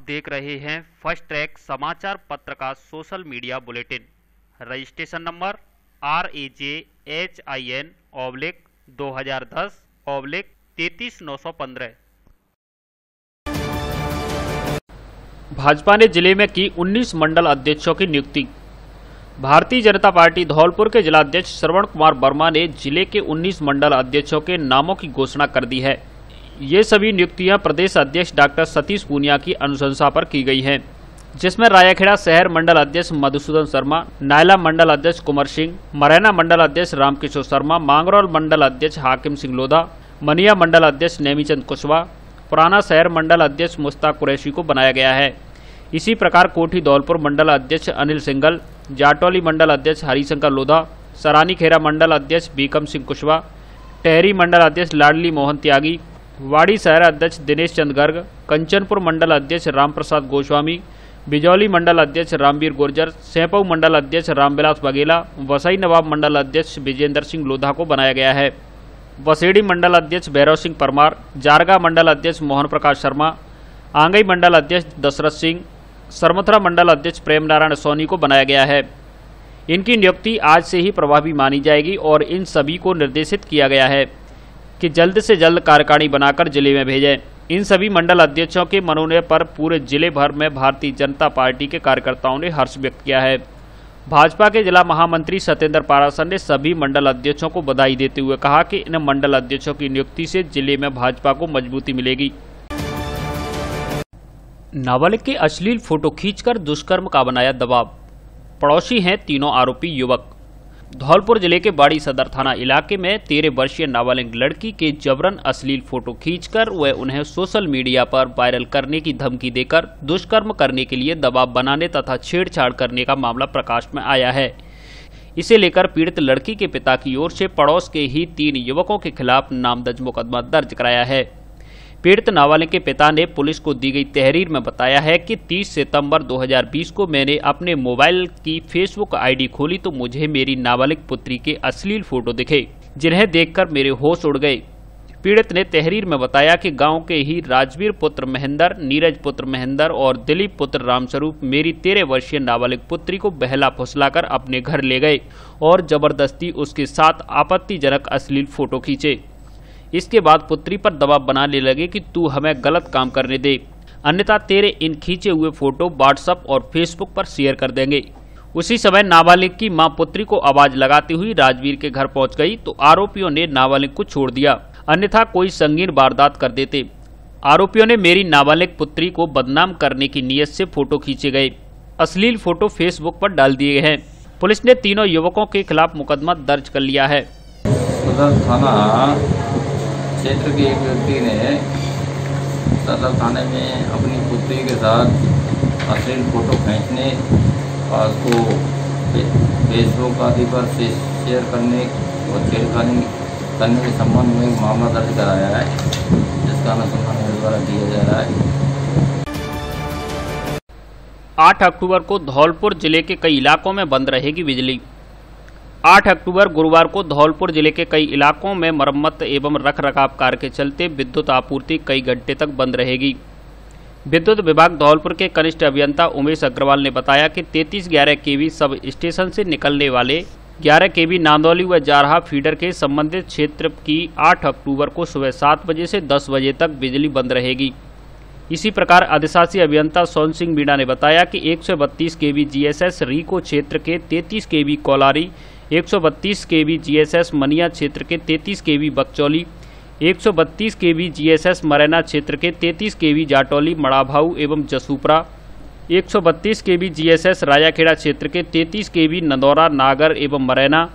देख रहे हैं फर्स्ट ट्रैक समाचार पत्र का social media bulletin. Registration number RAJHIN/2010/33915। Bhajpa ने जिले में की 19 मंडल अध्यक्षों की नियुक्ति। भारतीय जनता पार्टी धौलपुर के जिलाध्यक्ष श्रवण कुमार वर्मा ने जिले के 19 मंडल अध्यक्षों के नामों की घोषणा कर दी है। ये सभी नियुक्तियां प्रदेश अध्यक्ष डॉक्टर सतीश पूनिया की अनुशंसा पर की गई हैं, जिसमें रायाखेड़ा शहर मंडल अध्यक्ष मधुसूदन शर्मा, नायला मंडल अध्यक्ष कुंवर सिंह, मरैना मंडल अध्यक्ष रामकिशोर शर्मा, मांगरौल मंडल अध्यक्ष हाकिम सिंह लोधा, मनिया मंडल अध्यक्ष नेमीचंद कुशवाहा, पुराना शहर मंडल अध्यक्ष मुश्ताक कुरैशी को बनाया गया है। इसी प्रकार कोठी धौलपुर मंडल अध्यक्ष अनिल सिंघल, जाटौली मंडल अध्यक्ष हरिशंकर लोधा, सरानी खेरा मंडल अध्यक्ष बीकम सिंह कुशवाहा, टेहरी मंडल अध्यक्ष लाडली मोहन त्यागी, वाड़ी शहर अध्यक्ष दिनेश चंद गर्ग, कंचनपुर मंडल अध्यक्ष रामप्रसाद गोस्वामी, बिजौली मंडल अध्यक्ष रामवीर गुर्जर, सेंपऊ मंडल अध्यक्ष रामविलास बघेला, वसई नवाब मंडल अध्यक्ष विजेंद्र सिंह लोधा को बनाया गया है। वसेड़ी मंडल अध्यक्ष भैरव सिंह परमार, जारगा मंडल अध्यक्ष मोहन प्रकाश शर्मा, आंगई मंडल अध्यक्ष दशरथ सिंह, सरमथुरा मंडल अध्यक्ष प्रेम नारायण सोनी को बनाया गया है। इनकी नियुक्ति आज से ही प्रभावी मानी जाएगी और इन सभी को निर्देशित किया गया है कि जल्द से जल्द कार्यकारिणी बनाकर जिले में भेजें। इन सभी मंडल अध्यक्षों के मनोनयन पर पूरे जिले भर में भारतीय जनता पार्टी के कार्यकर्ताओं ने हर्ष व्यक्त किया है। भाजपा के जिला महामंत्री सत्येंद्र पारासर ने सभी मंडल अध्यक्षों को बधाई देते हुए कहा कि इन मंडल अध्यक्षों की नियुक्ति से जिले में भाजपा को मजबूती मिलेगी। नाबालिग के अश्लील फोटो खींचकर दुष्कर्म का बनाया दबाव। पड़ोसी हैं तीनों आरोपी युवक। धौलपुर जिले के बाड़ी सदर थाना इलाके में 13 वर्षीय नाबालिग लड़की के जबरन अश्लील फोटो खींचकर व उन्हें सोशल मीडिया पर वायरल करने की धमकी देकर दुष्कर्म करने के लिए दबाव बनाने तथा छेड़छाड़ करने का मामला प्रकाश में आया है। इसे लेकर पीड़ित लड़की के पिता की ओर से पड़ोस के ही 3 युवकों के खिलाफ नामजद मुकदमा दर्ज कराया है। पीड़ित नाबालिग के पिता ने पुलिस को दी गई तहरीर में बताया है कि 30 सितंबर 2020 को मैंने अपने मोबाइल की फेसबुक आईडी खोली तो मुझे मेरी नाबालिग पुत्री के अश्लील फोटो दिखे, जिन्हें देखकर मेरे होश उड़ गए। पीड़ित ने तहरीर में बताया कि गांव के ही राजवीर पुत्र महेंद्र, नीरज पुत्र महेंद्र और दिलीप पुत्र रामस्वरूप मेरी 13 वर्षीय नाबालिग पुत्री को बहला फुसलाकर अपने घर ले गए और जबरदस्ती उसके साथ आपत्तिजनक अश्लील फोटो खींचे। इसके बाद पुत्री पर दबाव बनाने लगे कि तू हमें गलत काम करने दे, अन्यथा तेरे इन खींचे हुए फोटो व्हाट्सएप और फेसबुक पर शेयर कर देंगे। उसी समय नाबालिग की मां पुत्री को आवाज लगाती हुई राजवीर के घर पहुंच गई तो आरोपियों ने नाबालिग को छोड़ दिया, अन्यथा कोई संगीन वारदात कर देते। आरोपियों ने मेरी नाबालिग पुत्री को बदनाम करने की नीयत से फोटो खींचे गए। अश्लील फोटो फेसबुक पर डाल दिए हैं। पुलिस ने तीनों युवकों के खिलाफ मुकदमा दर्ज कर लिया है। क्षेत्र के एक व्यक्ति ने सदर थाने में अपनी पुत्री के साथ अश्लील फोटो खींचने और उसको फेसबुक आदि पर शेयर करने और छेड़खानी करने के संबंध में एक मामला दर्ज कराया है, जिसका अनुसंधान मेरे द्वारा किया जा रहा है। 8 अक्टूबर को धौलपुर जिले के कई इलाकों में बंद रहेगी बिजली। 8 अक्टूबर गुरुवार को धौलपुर जिले के कई इलाकों में मरम्मत एवं रखरखाव कार्य के चलते विद्युत आपूर्ति कई घंटे तक बंद रहेगी। विद्युत विभाग धौलपुर के कनिष्ठ अभियंता उमेश अग्रवाल ने बताया कि 3311 केवी सब स्टेशन से निकलने वाले 11 केवी नांदौली व जारहा फीडर के संबंधित क्षेत्र की 8 अक्टूबर को सुबह 7 बजे से 10 बजे तक बिजली बंद रहेगी। इसी प्रकार अधिशासी अभियंता सोन सिंह मीणा ने बताया कि 132 केवी जीएसएस रीको क्षेत्र के 33 केवी कोलारी, 132 केवी जीएसएस मनिया क्षेत्र के 33 केवी बकचौली, 132 केवी जीएसएस मरैना क्षेत्र के 33 केवी जाटौली, मड़ाभाऊ एवं जसूपरा, 132 केवी जीएसएस रायाखेड़ा क्षेत्र के 33 केवी नदौरा, नागर एवं मरैना,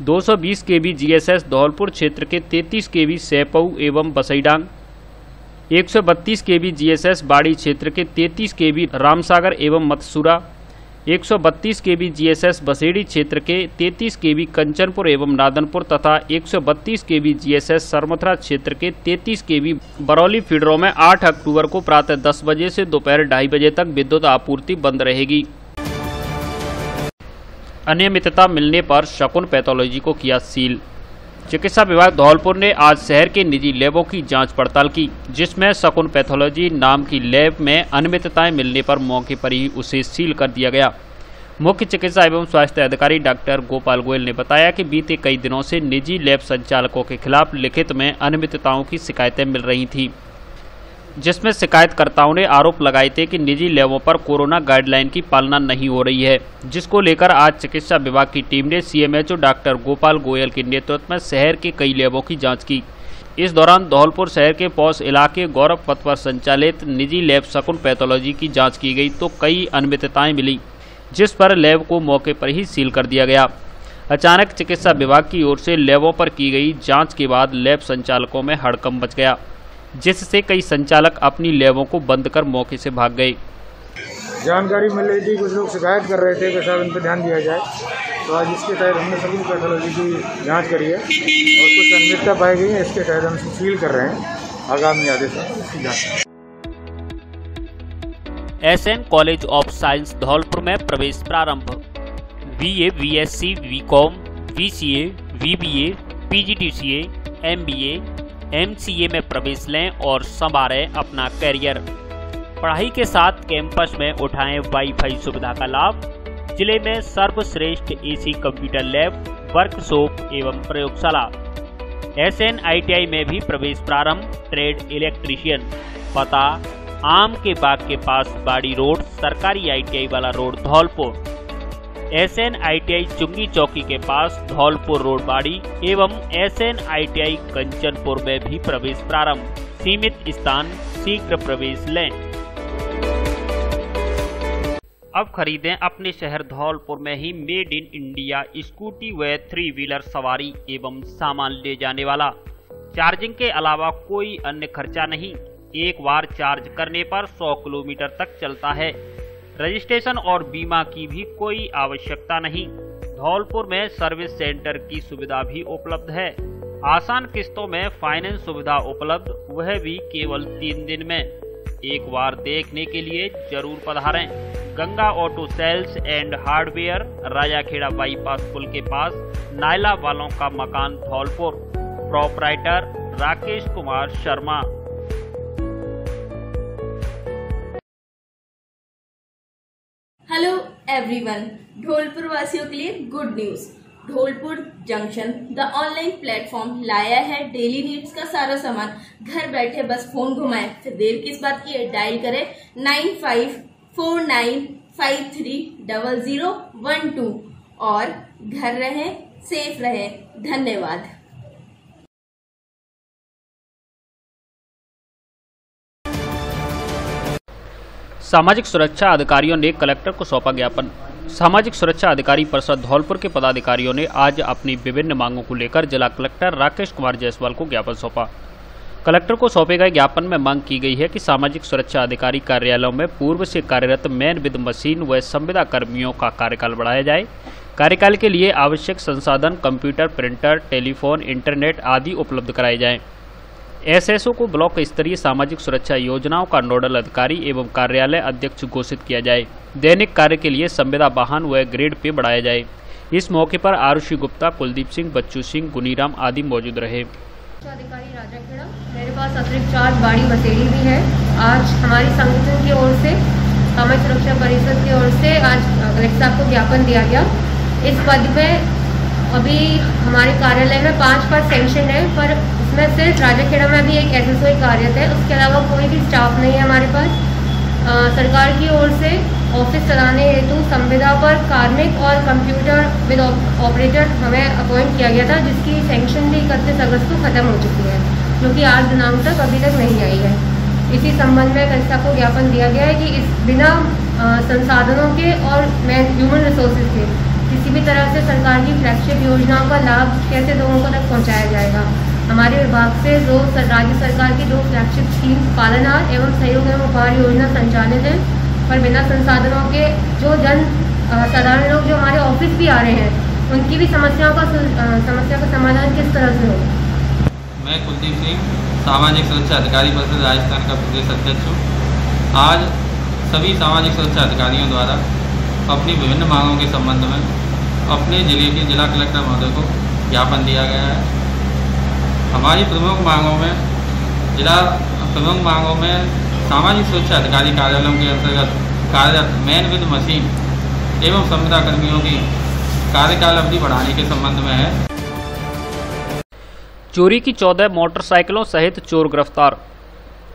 220 केवी जीएसएस धौलपुर क्षेत्र के 33 केवी सेंपऊ एवं बसईडांग, 132 केवी जीएसएस बाड़ी क्षेत्र के 33 केवी रामसागर एवं मतसूरा, 132 केवी जीएसएस बसेड़ी क्षेत्र के 33 केवी कंचनपुर एवं नादनपुर तथा 132 केवी जीएसएस सरमथुरा क्षेत्र के 33 केवी बरौली फीडरों में 8 अक्टूबर को प्रातः 10 बजे से दोपहर 2:30 बजे तक विद्युत आपूर्ति बंद रहेगी। अनियमितता मिलने पर शकुन पैथोलॉजी को किया सील। चिकित्सा विभाग धौलपुर ने आज शहर के निजी लैबों की जांच पड़ताल की, जिसमें शकुन पैथोलॉजी नाम की लैब में अनियमितताएं मिलने पर मौके पर ही उसे सील कर दिया गया। मुख्य चिकित्सा एवं स्वास्थ्य अधिकारी डॉक्टर गोपाल गोयल ने बताया कि बीते कई दिनों से निजी लैब संचालकों के खिलाफ लिखित में अनियमितताओं की शिकायतें मिल रही थी, जिसमें शिकायतकर्ताओं ने आरोप लगाए थे कि निजी लैबों पर कोरोना गाइडलाइन की पालना नहीं हो रही है, जिसको लेकर आज चिकित्सा विभाग की टीम ने सीएमएचओ डॉक्टर गोपाल गोयल के नेतृत्व में शहर के कई लैबों की जांच की। इस दौरान धौलपुर शहर के पौष इलाके गौरव पथ पर संचालित निजी लैब शकुन पैथोलॉजी की जांच की गई तो कई अनियमितताएं मिली, जिस पर लैब को मौके पर ही सील कर दिया गया। अचानक चिकित्सा विभाग की ओर से लैबों पर की गई जांच के बाद लैब संचालकों में हड़कंप मच गया, जिससे कई संचालक अपनी लैबों को बंद कर मौके से भाग गए। जानकारी मिल रही थी, कुछ लोग शिकायत कर रहे थे कि साहब इन पर ध्यान दिया जाए, तो आज इसके तहत हमने शकुन पैथोलॉजी की जांच करी है और कुछ अनियमितता पाई गई है। इसके तहत हम सील कर रहे हैं, आगामी आदेश इसकी जांच। SN college of science Dholpur में प्रवेश प्रारंभ। BA, BSc, BCom, BCA, BBA, PGDCA, MBA, MCA में प्रवेश लें और संवारें अपना कैरियर। पढ़ाई के साथ कैंपस में उठाएं वाईफाई सुविधा का लाभ। जिले में सर्वश्रेष्ठ एसी कंप्यूटर लैब, वर्कशॉप एवं प्रयोगशाला। एसएनआईटीआई में भी प्रवेश प्रारंभ। Trade electrician. पता आम के बाग के पास बाड़ी रोड, सरकारी आईटीआई वाला रोड धौलपुर। एसएनआईटीआई चुंगी चौकी के पास धौलपुर रोड बाड़ी एवं एसएनआईटीआई कंचनपुर में भी प्रवेश प्रारंभ। सीमित स्थान, शीघ्र प्रवेश लें। अब खरीदें अपने शहर धौलपुर में he made in India scooty व 3 व्हीलर सवारी एवं सामान ले जाने वाला। चार्जिंग के अलावा कोई अन्य खर्चा नहीं। एक बार चार्ज करने पर 100 किलोमीटर तक चलता है। रजिस्ट्रेशन और बीमा की भी कोई आवश्यकता नहीं। धौलपुर में सर्विस सेंटर की सुविधा भी उपलब्ध है। आसान किस्तों में फाइनेंस सुविधा उपलब्ध, वह भी केवल 3 दिन में। एक बार देखने के लिए जरूर पधारें। Ganga auto sales and hardware, Rajakhera bypass पुल के पास, नायला वालों का मकान Dholpur. Proprietor Rakesh Kumar Sharma. Hello everyone, Dholpur वासियों के लिए good news. Dholpur junction the online platform लाया है डेली नीड्स का सारा सामान। घर बैठे बस फोन घुमाएं, फिर देर किस बात की है, डायल करें 9549530012 और घर रहें, सेफ रहें। धन्यवाद। सामाजिक सुरक्षा अधिकारियों ने कलेक्टर को सौंपा ज्ञापन। सामाजिक सुरक्षा अधिकारी परिषद धौलपुर के पदाधिकारियों ने आज अपनी विभिन्न मांगों को लेकर जिला कलेक्टर राकेश कुमार जायसवाल को ज्ञापन सौंपा। कलेक्टर को सौंपे गए ज्ञापन में मांग की गई है कि सामाजिक सुरक्षा अधिकारी कार्यालयों में पूर्व से कार्यरत मैन विद मशीन व संविदा कर्मियों का कार्यकाल बढ़ाया जाए। कार्यकाल के लिए आवश्यक संसाधन कंप्यूटर, प्रिंटर, टेलीफोन, इंटरनेट आदि उपलब्ध कराए जाएं। एसएसओ को ब्लॉक स्तरीय सामाजिक सुरक्षा योजनाओं का नोडल अधिकारी एवं कार्यालय अध्यक्ष घोषित किया जाए। दैनिक कार्य के लिए संविदा वाहन व ग्रेड पे बढ़ाया जाए। इस मौके पर आरुषि गुप्ता, कुलदीप सिंह, बच्चू सिंह, गुनीराम आदि मौजूद रहे। अधिकारी राजाखेड़ा, मेरे पास अतिरिक्त चार्ज बाड़ी मसेरी भी है। आज हमारी संगठन की ओर से, सामाजिक सुरक्षा परिषद की ओर से आज कलेक्टर साहब को ज्ञापन दिया गया। इस पद में अभी हमारे कार्यालय में 5 पद सैंक्शन है, पर उसमें सिर्फ राजाखेड़ा में भी एक एसएसओ कार्यरत है। उसके अलावा कोई भी स्टाफ नहीं है हमारे पास। सरकार की ओर से ऑफिस चलाने हेतु संविदा पर कार्मिक और कंप्यूटर विद ऑपरेटर हमें अपॉइंट किया गया था, जिसकी सैंक्शन भी 31 अगस्त को ख़त्म हो चुकी है, जो कि 8 दिनांक तक अभी तक नहीं आई है। इसी संबंध में कलेक्टर को ज्ञापन दिया गया है कि इस बिना संसाधनों के और ह्यूमन रिसोर्सेज के किसी भी तरह से सरकार की फ्लैगशिप योजनाओं का लाभ कैसे लोगों को तक पहुँचाया जाएगा। हमारे विभाग से राज्य सरकार की 2 फ्लैगशिप स्कीम पालनहार एवं सहयोग एवं उपहार योजना संचालित है, पर बिना संसाधनों के जो साधारण लोग जो हमारे ऑफिस भी आ रहे हैं, उनकी भी समस्या का समाधान किस तरह से होगा। मैं कुलदीप सिंह, सामाजिक सुरक्षा अधिकारी परिषद राजस्थान का प्रदेश अध्यक्ष हूँ। आज सभी सामाजिक सुरक्षा अधिकारियों द्वारा अपनी विभिन्न मांगों के संबंध में अपने जिले के जिला कलेक्टर महोदय को ज्ञापन दिया गया है। हमारी प्रमुख मांगों में जिला प्रमुख मांगों में सामाजिक सुरक्षा अधिकारी कार्यालयों के अंतर्गत कार्यरत मैन विद मशीन एवं संविदा कर्मियों की कार्यकाल अवधि बढ़ाने के संबंध में है। चोरी की 14 मोटरसाइकिलों सहित चोर गिरफ्तार।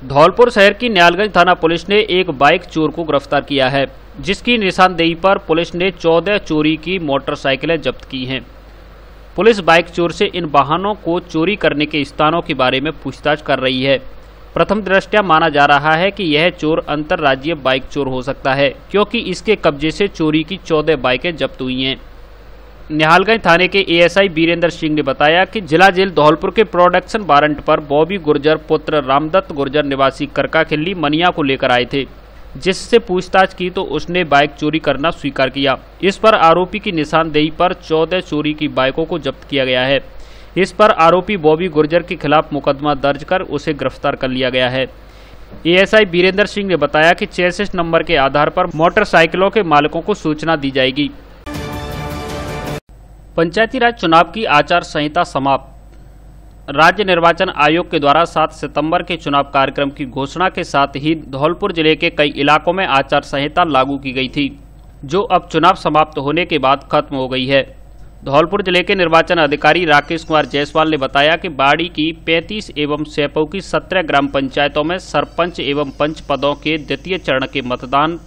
धौलपुर शहर की न्यालगंज थाना पुलिस ने एक बाइक चोर को गिरफ्तार किया है, जिसकी निशानदेही पर पुलिस ने 14 चोरी की मोटरसाइकिलें जब्त की हैं। पुलिस बाइक चोर से इन वाहनों को चोरी करने के स्थानों के बारे में पूछताछ कर रही है। प्रथम दृष्टया माना जा रहा है कि यह चोर अंतर्राज्यीय बाइक चोर हो सकता है, क्योंकि इसके कब्जे से चोरी की 14 बाइकें जब्त हुई हैं। निहालगंज थाने के एएसआई वीरेंद्र सिंह ने बताया कि जिला जेल धौलपुर के प्रोडक्शन वारंट पर बॉबी गुर्जर पुत्र रामदत्त गुर्जर निवासी करका खिल्ली मनिया को लेकर आए थे, जिससे पूछताछ की तो उसने बाइक चोरी करना स्वीकार किया। इस पर आरोपी की निशानदेही पर 14 चोरी की बाइकों को जब्त किया गया है। इस पर आरोपी बॉबी गुर्जर के खिलाफ मुकदमा दर्ज कर उसे गिरफ्तार कर लिया गया है। एएसआई वीरेंद्र सिंह ने बताया कि चेसिस नंबर के आधार पर मोटरसाइकिलों के मालिकों को सूचना दी जाएगी। पंचायती राज चुनाव की आचार संहिता समाप्त। राज्य निर्वाचन आयोग के द्वारा 7 सितंबर के चुनाव कार्यक्रम की घोषणा के साथ ही धौलपुर जिले के कई इलाकों में आचार संहिता लागू की गई थी, जो अब चुनाव समाप्त होने के बाद खत्म हो गई है। धौलपुर जिले के निर्वाचन अधिकारी राकेश कुमार जायसवाल ने बताया कि बाड़ी की 35 एवं सेपऊ की 17 ग्राम पंचायतों में सरपंच एवं पंच पदों के द्वितीय चरण के मतदान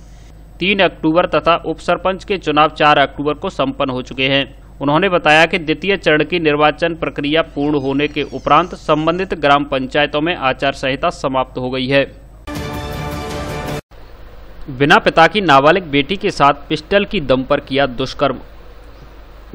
3 अक्टूबर तथा उप सरपंच के चुनाव 4 अक्टूबर को संपन्न हो चुके हैं। उन्होंने बताया कि द्वितीय चरण की निर्वाचन प्रक्रिया पूर्ण होने के उपरांत संबंधित ग्राम पंचायतों में आचार संहिता समाप्त हो गई है। बिना पिता की नाबालिग बेटी के साथ पिस्टल की दम पर किया दुष्कर्म।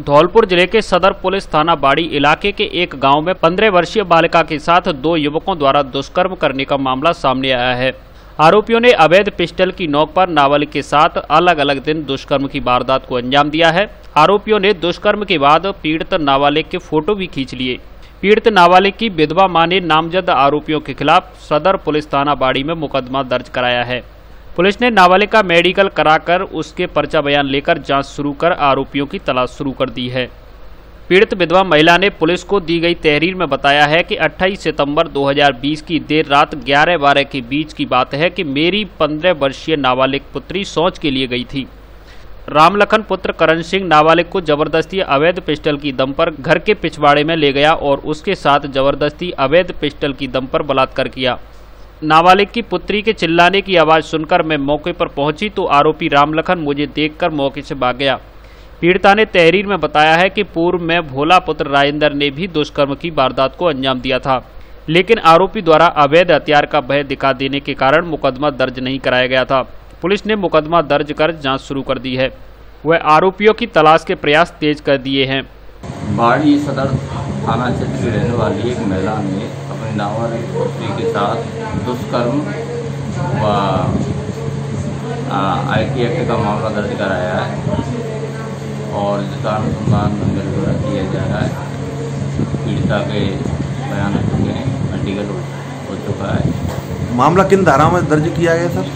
धौलपुर जिले के सदर पुलिस थाना बाड़ी इलाके के एक गांव में 15 वर्षीय बालिका के साथ 2 युवकों द्वारा दुष्कर्म करने का मामला सामने आया है। आरोपियों ने अवैध पिस्टल की नोक पर नाबालिग के साथ अलग अलग दिन दुष्कर्म की वारदात को अंजाम दिया है। आरोपियों ने दुष्कर्म के बाद पीड़ित नाबालिग के फोटो भी खींच लिए। पीड़ित नाबालिग की विधवा मां ने नामजद आरोपियों के खिलाफ सदर पुलिस थाना बाड़ी में मुकदमा दर्ज कराया है। पुलिस ने नाबालिग का मेडिकल कराकर उसके पर्चा बयान लेकर जांच शुरू कर आरोपियों की तलाश शुरू कर दी है। पीड़ित विधवा महिला ने पुलिस को दी गई तहरीर में बताया है कि 28 सितंबर 2020 की देर रात 11-12 के बीच की बात है कि मेरी 15 वर्षीय नाबालिग पुत्री शौच के लिए गई थी। रामलखन पुत्र करण सिंह नाबालिग को जबरदस्ती अवैध पिस्टल की दम पर घर के पिछवाड़े में ले गया और उसके साथ जबरदस्ती अवैध पिस्टल की दम पर बलात्कार किया। नाबालिग की पुत्री के चिल्लाने की आवाज़ सुनकर मैं मौके पर पहुंची तो आरोपी रामलखन मुझे देखकर मौके से भाग गया। पीड़िता ने तहरीर में बताया है कि पूर्व में भोला पुत्र राजेंद्र ने भी दुष्कर्म की वारदात को अंजाम दिया था, लेकिन आरोपी द्वारा अवैध हथियार का भय दिखा देने के कारण मुकदमा दर्ज नहीं कराया गया था। पुलिस ने मुकदमा दर्ज कर जांच शुरू कर दी है। वह आरोपियों की तलाश के प्रयास तेज कर दिए हैं। बाड़ी सदर थाना क्षेत्र की रहने वाली एक महिला ने अपनी नाबालिग पुत्री के साथ दुष्कर्म व IT एक्ट का मामला दर्ज कराया है और जिसका अनुसंधान मेरे द्वारा किया जा रहा है। पीड़िता के बयान हो चुके हैं, मेडिकल हो चुका है। मामला किन धाराओं में दर्ज किया गया सर?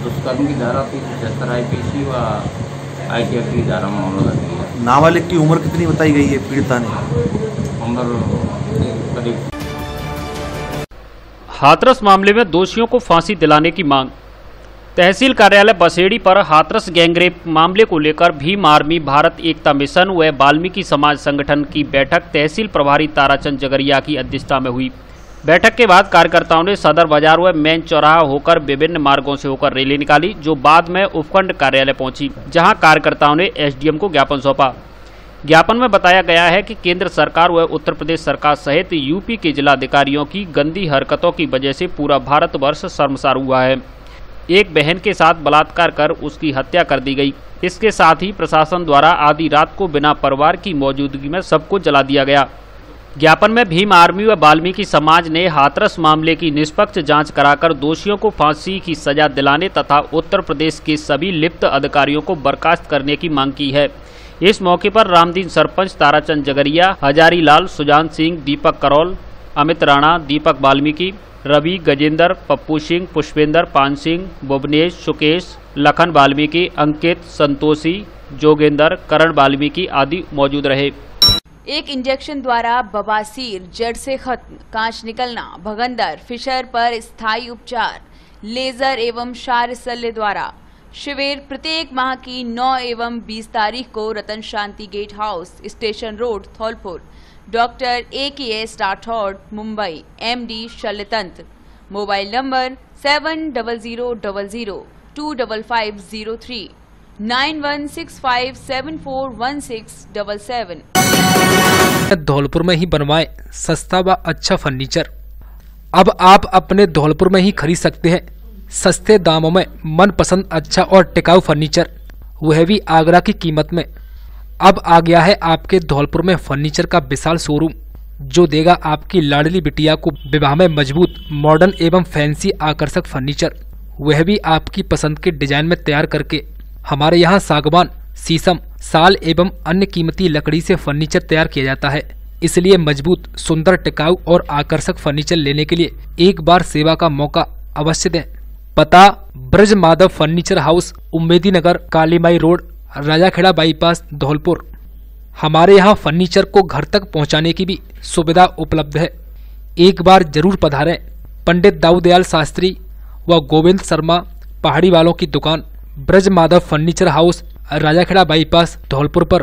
दुष्कर्म की धारा 376 IPC व IT एक्ट की धारा में मामला दर्ज किया। नाबालिग की उम्र कितनी बताई गई है पीड़िता ने? उम्र करीब। हाथरस मामले में दोषियों को फांसी दिलाने की मांग। तहसील कार्यालय बसेड़ी पर हाथरस गैंगरेप मामले को लेकर भीम आर्मी भारत एकता मिशन व वाल्मीकि समाज संगठन की बैठक तहसील प्रभारी ताराचंद जगरिया की अध्यक्षता में हुई। बैठक के बाद कार्यकर्ताओं ने सदर बाजार व मेन चौराहा होकर विभिन्न मार्गों से होकर रैली निकाली, जो बाद में उपखंड कार्यालय पहुंची, जहां कार्यकर्ताओं ने SDM को ज्ञापन सौंपा। ज्ञापन में बताया गया है कि केंद्र सरकार व उत्तर प्रदेश सरकार सहित यूपी के जिलाधिकारियों की गंदी हरकतों की वजह से पूरा भारतवर्ष शर्मसार हुआ है। एक बहन के साथ बलात्कार कर उसकी हत्या कर दी गई। इसके साथ ही प्रशासन द्वारा आधी रात को बिना परिवार की मौजूदगी में सबको जला दिया गया। ज्ञापन में भीम आर्मी व वाल्मीकि समाज ने हाथरस मामले की निष्पक्ष जांच कराकर दोषियों को फांसी की सजा दिलाने तथा उत्तर प्रदेश के सभी लिप्त अधिकारियों को बर्खास्त करने की मांग की है। इस मौके पर रामदीन सरपंच ताराचंद जगरिया, हजारी लाल, सुजान सिंह, दीपक करोल, अमित राणा, दीपक वाल्मीकि, रवि, गजेंद्र, पप्पू सिंह, पुष्पेंद्र, पान सिंह, भुवनेश, सुकेश, लखन वाल्मीकि, अंकित, संतोषी, जोगेंद्र, करण वाल्मीकि आदि मौजूद रहे। एक इंजेक्शन द्वारा बवासीर जड़ से खत्म, कांच निकलना, भगंदर, फिशर पर स्थायी उपचार, लेजर एवं क्षार शल्य द्वारा शिविर प्रत्येक माह की 9 एवं 20 तारीख को Ratan Shanti guest house, station road, Dholpur. Doctor AKS Rathore, Mumbai, MD शल्यतंत्र। Mobile number 7000025503 9165741677। धौलपुर में ही बनवाएं सस्ता व अच्छा फर्नीचर। अब आप अपने धौलपुर में ही खरीद सकते हैं सस्ते दामों में मनपसंद अच्छा और टिकाऊ फर्नीचर, वह भी आगरा की कीमत में। अब आ गया है आपके धौलपुर में फर्नीचर का विशाल शोरूम, जो देगा आपकी लाडली बिटिया को विवाह में मजबूत, मॉडर्न एवं फैंसी आकर्षक फर्नीचर, वह भी आपकी पसंद के डिजाइन में तैयार करके। हमारे यहाँ सागवान, शीशम, साल एवं अन्य कीमती लकड़ी से फर्नीचर तैयार किया जाता है। इसलिए मजबूत, सुंदर, टिकाऊ और आकर्षक फर्नीचर लेने के लिए एक बार सेवा का मौका अवश्य दें। पता: ब्रज माधव फर्नीचर हाउस, उम्मेदी नगर, कालीमाई रोड, राजाखेड़ा बाईपास, धौलपुर। हमारे यहाँ फर्नीचर को घर तक पहुँचाने की भी सुविधा उपलब्ध है। एक बार जरूर पधारें। पंडित दाऊदयाल शास्त्री व गोविंद शर्मा पहाड़ी वालों की दुकान, Braj Madhav furniture house, Rajakhera bypass, Dholpur पर।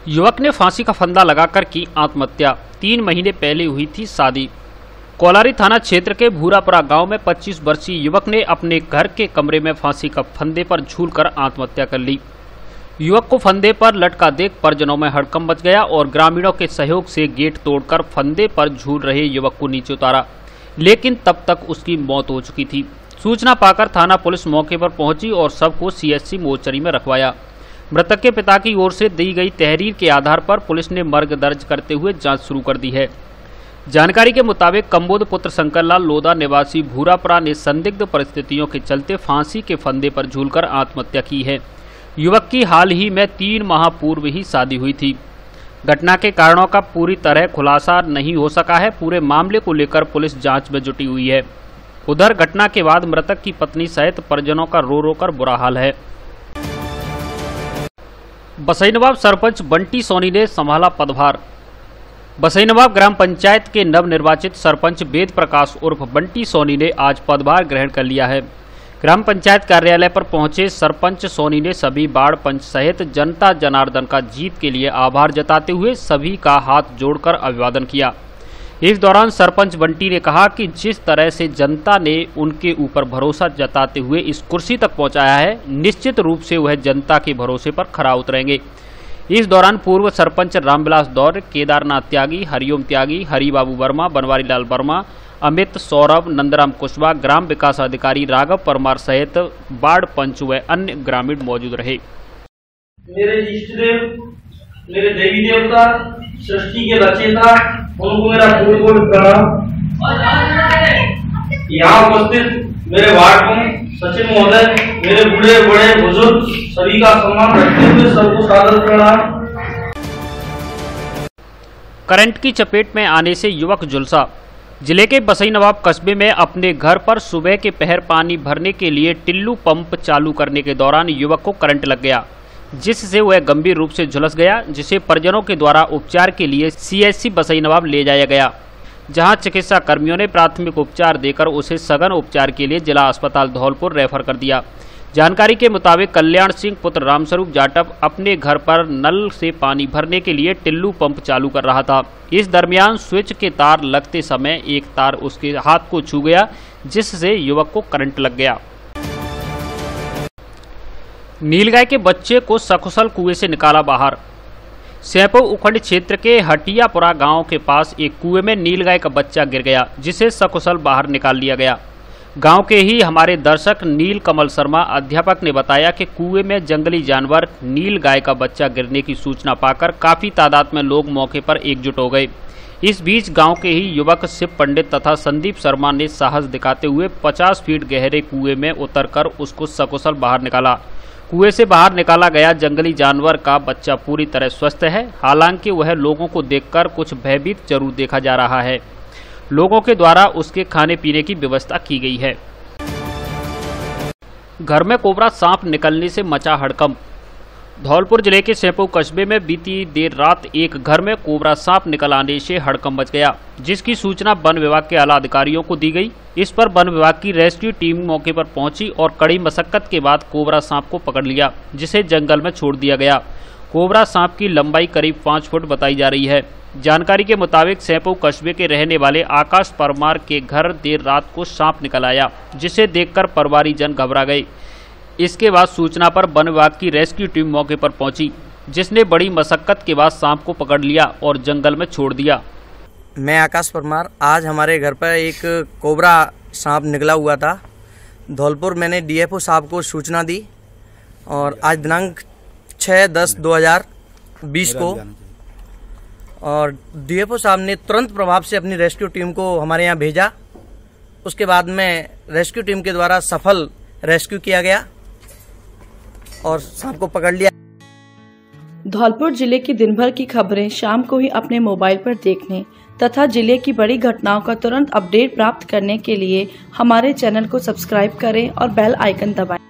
युवक ने फांसी का फंदा लगाकर की आत्महत्या। 3 महीने पहले हुई थी शादी। कोलारी थाना क्षेत्र के भूरापुरा गांव में 25 वर्षीय युवक ने अपने घर के कमरे में फांसी का फंदे पर झूलकर आत्महत्या कर ली। युवक को फंदे पर लटका देख परिजनों में हड़कंप मच गया और ग्रामीणों के सहयोग से गेट तोड़कर फंदे पर झूल रहे युवक को नीचे उतारा, लेकिन तब तक उसकी मौत हो चुकी थी। सूचना पाकर थाना पुलिस मौके पर पहुंची और शव को CHC मोर्चरी में रखवाया। मृतक के पिता की ओर से दी गई तहरीर के आधार पर पुलिस ने मर्ग दर्ज करते हुए जांच शुरू कर दी है। जानकारी के मुताबिक कंबोद पुत्र शंकरलाल लोधा निवासी भूरापुरा ने संदिग्ध परिस्थितियों के चलते फांसी के फंदे पर झूलकर आत्महत्या की है। युवक की हाल ही में 3 माह पूर्व ही शादी हुई थी। घटना के कारणों का पूरी तरह खुलासा नहीं हो सका है। पूरे मामले को लेकर पुलिस जांच में जुटी हुई है। उधर घटना के बाद मृतक की पत्नी सहित परिजनों का रो रो कर बुरा हाल है। बसईनवाब सरपंच बंटी सोनी ने संभाला पदभार। बसईनवाब ग्राम पंचायत के नवनिर्वाचित सरपंच वेद प्रकाश उर्फ बंटी सोनी ने आज पदभार ग्रहण कर लिया है। ग्राम पंचायत कार्यालय पर पहुंचे सरपंच सोनी ने सभी वार्ड पंच सहित जनता जनार्दन का जीत के लिए आभार जताते हुए सभी का हाथ जोड़कर अभिवादन किया। इस दौरान सरपंच बंटी ने कहा कि जिस तरह से जनता ने उनके ऊपर भरोसा जताते हुए इस कुर्सी तक पहुंचाया है, निश्चित रूप से वह जनता के भरोसे पर खरा उतरेंगे। इस दौरान पूर्व सरपंच रामविलास दौर, केदारनाथ त्यागी, हरिओम त्यागी, हरिबाबू वर्मा, बनवारी लाल वर्मा, अमित, सौरभ, नंदराम कुशवाहा, ग्राम विकास अधिकारी राघव परमार सहित वार्ड पंच व अन्य ग्रामीण मौजूद रहे। मेरे इष्ट देव, मेरे देवी देवता, सृष्टि के रचयिता, उनको मेरा पूर्ण प्रणाम। यहाँ उपस्थित मेरे वार्ड पंच, सचिव महोदय, मेरे बूढ़े बड़े बुजुर्ग सभी का सम्मान रखते हुए सबको सादर प्रणाम। करंट की चपेट में आने से युवक झुलसा। जिले के बसईनवाब कस्बे में अपने घर पर सुबह के पहर पानी भरने के लिए टिल्लू पंप चालू करने के दौरान युवक को करंट लग गया, जिससे वह गंभीर रूप से झुलस गया, जिसे परिजनों के द्वारा उपचार के लिए CHC बसईनवाब ले जाया गया, जहां चिकित्सा कर्मियों ने प्राथमिक उपचार देकर उसे सघन उपचार के लिए जिला अस्पताल धौलपुर रेफर कर दिया। जानकारी के मुताबिक कल्याण सिंह पुत्र रामस्वरूप जाटव अपने घर पर नल से पानी भरने के लिए टिल्लू पंप चालू कर रहा था। इस दरमियान स्विच के तार लगते समय एक तार उसके हाथ को छू गया, जिससे युवक को करंट लग गया। नीलगाय के बच्चे को सकुशल कुएं से निकाला बाहर। सैंपो उपखंड क्षेत्र के हटियापुरा गांव के पास एक कुएं में नीलगाय का बच्चा गिर गया, जिसे सकुशल बाहर निकाल लिया गया। गांव के ही हमारे दर्शक नील कमल शर्मा अध्यापक ने बताया कि कुएं में जंगली जानवर नील गाय का बच्चा गिरने की सूचना पाकर काफी तादाद में लोग मौके पर एकजुट हो गए। इस बीच गांव के ही युवक शिव पंडित तथा संदीप शर्मा ने साहस दिखाते हुए 50 फीट गहरे कुएं में उतरकर उसको सकुशल बाहर निकाला। कुएं से बाहर निकाला गया जंगली जानवर का बच्चा पूरी तरह स्वस्थ है। हालांकि वह लोगों को देखकर कुछ भयभीत जरूर देखा जा रहा है। लोगों के द्वारा उसके खाने पीने की व्यवस्था की गई है। घर में कोबरा सांप निकलने से मचा हड़कंप। धौलपुर जिले के सेंपऊ कस्बे में बीती देर रात एक घर में कोबरा सांप निकल आने से हड़कंप मच गया, जिसकी सूचना वन विभाग के आला अधिकारियों को दी गई। इस पर वन विभाग की रेस्क्यू टीम मौके पर पहुंची और कड़ी मशक्कत के बाद कोबरा सांप को पकड़ लिया, जिसे जंगल में छोड़ दिया गया। कोबरा सांप की लंबाई करीब 5 फुट बताई जा रही है। जानकारी के मुताबिक सेंपऊ कस्बे के रहने वाले आकाश परमार के घर देर रात को सांप निकल आया, जिसे देखकर परिवारीजन घबरा गए। इसके बाद सूचना पर वन विभाग की रेस्क्यू टीम मौके पर पहुंची, जिसने बड़ी मशक्कत के बाद सांप को पकड़ लिया और जंगल में छोड़ दिया। मैं आकाश परमार, आज हमारे घर पर एक कोबरा सांप निकला हुआ था। धौलपुर मैंने डीएफओ साहब को सूचना दी और आज दिनांक 6/10/2020 को और डीएफओ साहब ने तुरंत प्रभाव से अपनी रेस्क्यू टीम को हमारे यहाँ भेजा। उसके बाद में रेस्क्यू टीम के द्वारा सफल रेस्क्यू किया गया और सांप को पकड़ लिया। धौलपुर जिले की दिन भर की खबरें शाम को ही अपने मोबाइल पर देखने तथा जिले की बड़ी घटनाओं का तुरंत अपडेट प्राप्त करने के लिए हमारे चैनल को सब्सक्राइब करें और बेल आइकन दबाएं।